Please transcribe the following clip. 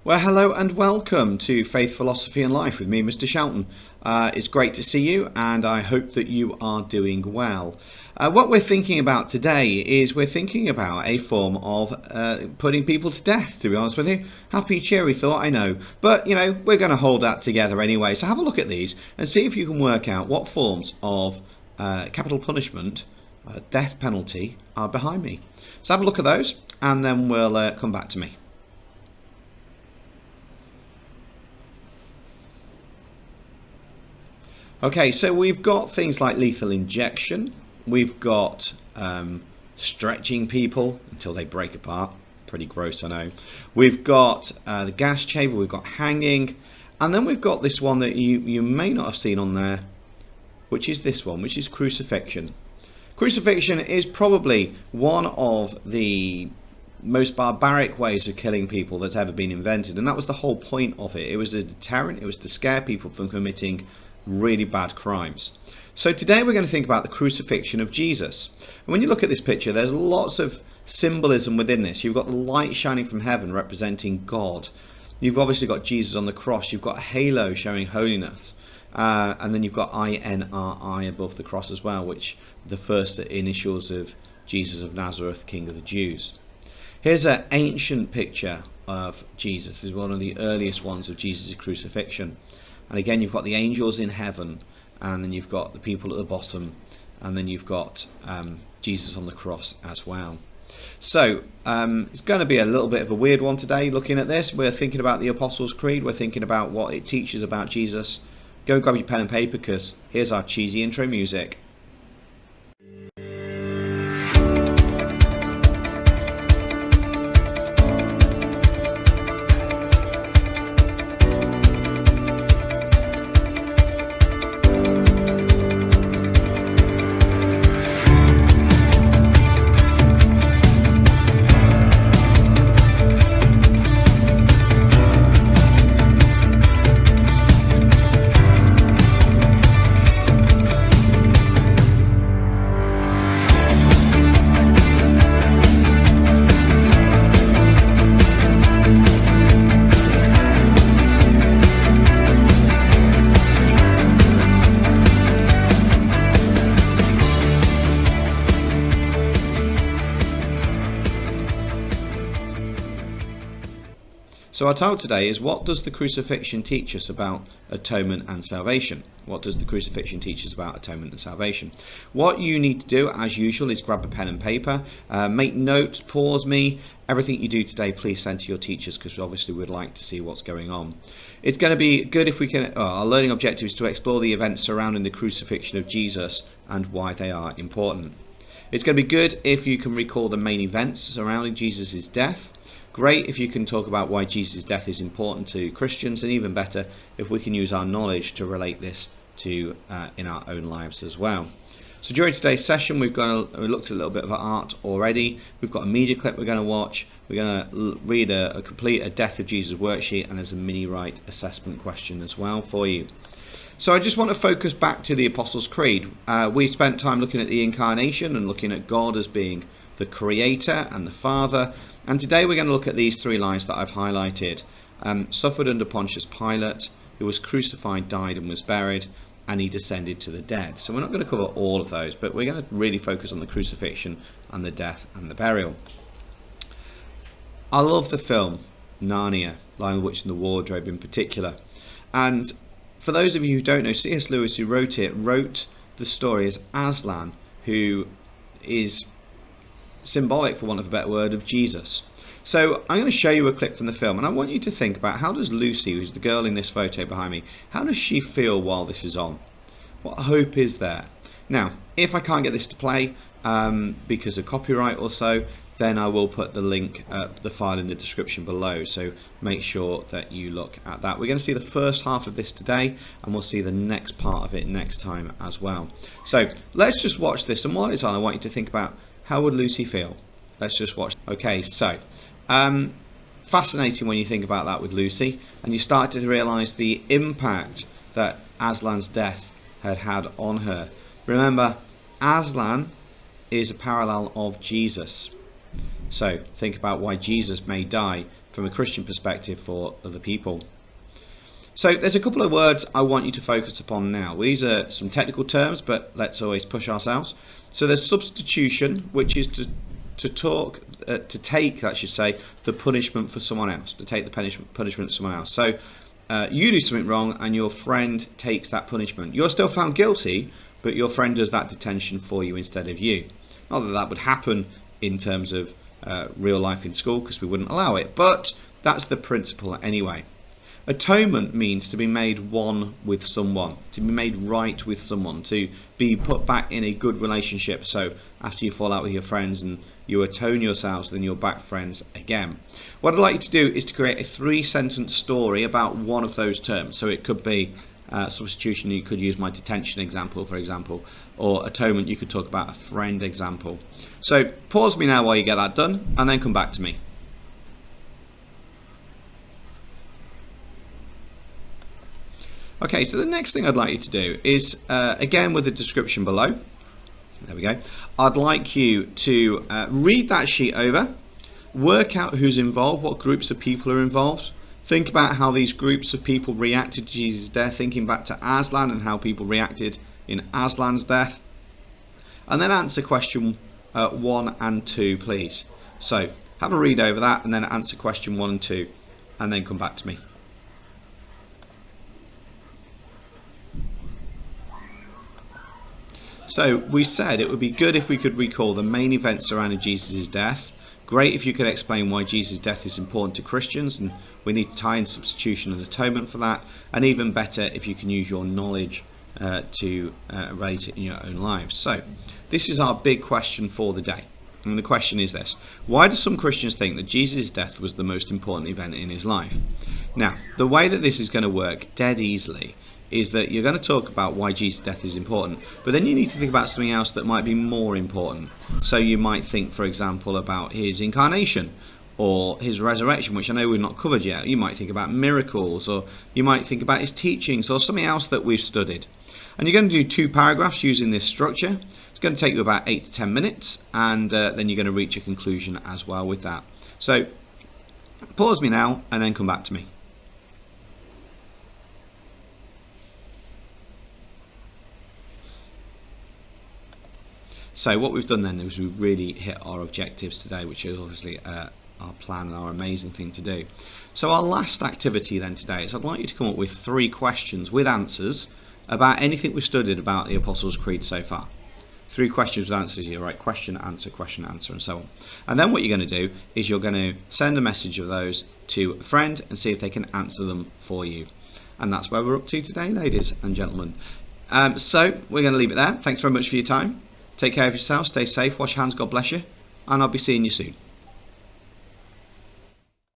Well, hello and welcome to Faith, Philosophy and Life with me, Mr. Shelton. It's great to see you, and I hope that you are doing well. What we're thinking about today is we're thinking about a form of putting people to death, to be honest with you. Happy, cheery thought, I know. But, we're going to hold that together anyway. So have a look at these and see if you can work out what forms of capital punishment, death penalty, are behind me. So have a look at those, and then we'll come back to me. Okay, so we've got things like lethal injection, we've got stretching people until they break apart, pretty gross I know, we've got the gas chamber, we've got hanging, and then we've got this one that you may not have seen on there, which is this one, which is crucifixion. Crucifixion is probably one of the most barbaric ways of killing people that's ever been invented, and that was the whole point of it. It was a deterrent, it was to scare people from committing really bad crimes. So today we're going to think about the crucifixion of Jesus. And when you look at this picture, there's lots of symbolism within this. You've got the light shining from heaven representing God. You've obviously got Jesus on the cross. You've got a halo showing holiness. And then you've got INRI above the cross as well, which are the first initials of Jesus of Nazareth, King of the Jews. Here's an ancient picture of Jesus. This is one of the earliest ones of Jesus' crucifixion. And again, you've got the angels in heaven, and then you've got the people at the bottom, and then you've got Jesus on the cross as well. So it's going to be a little bit of a weird one today looking at this. We're thinking about the Apostles' Creed. We're thinking about what it teaches about Jesus. Go and grab your pen and paper, because here's our cheesy intro music. So our title today is, what does the crucifixion teach us about atonement and salvation? What does the crucifixion teach us about atonement and salvation? What you need to do, as usual, is grab a pen and paper, make notes, pause me. Everything you do today, please send to your teachers, because obviously we'd like to see what's going on. It's going to be good if we can, our learning objective is to explore the events surrounding the crucifixion of Jesus and why they are important. It's going to be good if you can recall the main events surrounding Jesus' death. Great if you can talk about why Jesus' death is important to Christians, and even better if we can use our knowledge to relate this to in our own lives as well. So during today's session, we looked at a little bit of art already. We've got a media clip we're going to watch. We're going to read a Death of Jesus worksheet, and there's a mini right assessment question as well for you. So I just want to focus back to the Apostles' Creed. We spent time looking at the incarnation and looking at God as being the Creator and the Father. And today we're going to look at these three lines that I've highlighted. Suffered under Pontius Pilate, who was crucified, died and was buried, and he descended to the dead. So we're not going to cover all of those, but we're going to really focus on the crucifixion and the death and the burial. I love the film Narnia, Lion, the Witch and the Wardrobe in particular. And for those of you who don't know, C.S. Lewis, who wrote it, wrote the story as Aslan, who is symbolic, for want of a better word, of Jesus. So I'm going to show you a clip from the film, and I want you to think about, how does Lucy, who's the girl in this photo behind me, how does she feel while this is on? What hope is there? Now, if I can't get this to play because of copyright or so, then I will put the link, the file in the description below, so make sure that you look at that. We're going to see the first half of this today, and we'll see the next part of it next time as well. So let's just watch this, and while it's on, I want you to think about, how would Lucy feel? Let's just watch. Okay, so fascinating when you think about that with Lucy, and you start to realise the impact that Aslan's death had had on her. Remember, Aslan is a parallel of Jesus. So think about why Jesus may die from a Christian perspective for other people. So there's a couple of words I want you to focus upon now. These are some technical terms, but let's always push ourselves. So there's substitution, which is to take, I should say, the punishment for someone else, to take the punishment of someone else. So you do something wrong and your friend takes that punishment. You're still found guilty, but your friend does that detention for you instead of you. Not that that would happen in terms of real life in school, because we wouldn't allow it, but that's the principle anyway. Atonement means to be made one with someone, to be made right with someone, to be put back in a good relationship. So after you fall out with your friends and you atone yourselves, then you're back friends again. What I'd like you to do is to create a 3-sentence story about one of those terms. So it could be substitution, you could use my detention example, for example, or atonement, you could talk about a friend example. So pause me now while you get that done, and then come back to me. Okay, so the next thing I'd like you to do is, again with the description below, there we go, I'd like you to read that sheet over, work out who's involved, what groups of people are involved, think about how these groups of people reacted to Jesus' death, thinking back to Aslan and how people reacted in Aslan's death, and then answer question 1 and 2, please. So have a read over that and then answer question 1 and 2, and then come back to me. So we said it would be good if we could recall the main events surrounding Jesus' death. Great if you could explain why Jesus' death is important to Christians, and we need to tie in substitution and atonement for that. And even better if you can use your knowledge to relate it in your own lives. So this is our big question for the day. And the question is this: why do some Christians think that Jesus' death was the most important event in his life? Now, the way that this is going to work dead easily is that you're going to talk about why Jesus' death is important, but then you need to think about something else that might be more important. So you might think, for example, about his incarnation or his resurrection, which I know we've not covered yet. You might think about miracles, or you might think about his teachings, or something else that we've studied. And you're going to do 2 paragraphs using this structure. It's going to take you about 8 to 10 minutes, and then you're going to reach a conclusion as well with that. So pause me now and then come back to me. So what we've done then is we've really hit our objectives today, which is obviously our plan and our amazing thing to do. So our last activity then today is I'd like you to come up with 3 questions with answers about anything we've studied about the Apostles' Creed so far. 3 questions with answers. You write question, answer, and so on. And then what you're going to do is you're going to send a message of those to a friend and see if they can answer them for you. And that's where we're up to today, ladies and gentlemen. So we're going to leave it there. Thanks very much for your time. Take care of yourself, stay safe, wash your hands, God bless you, and I'll be seeing you soon.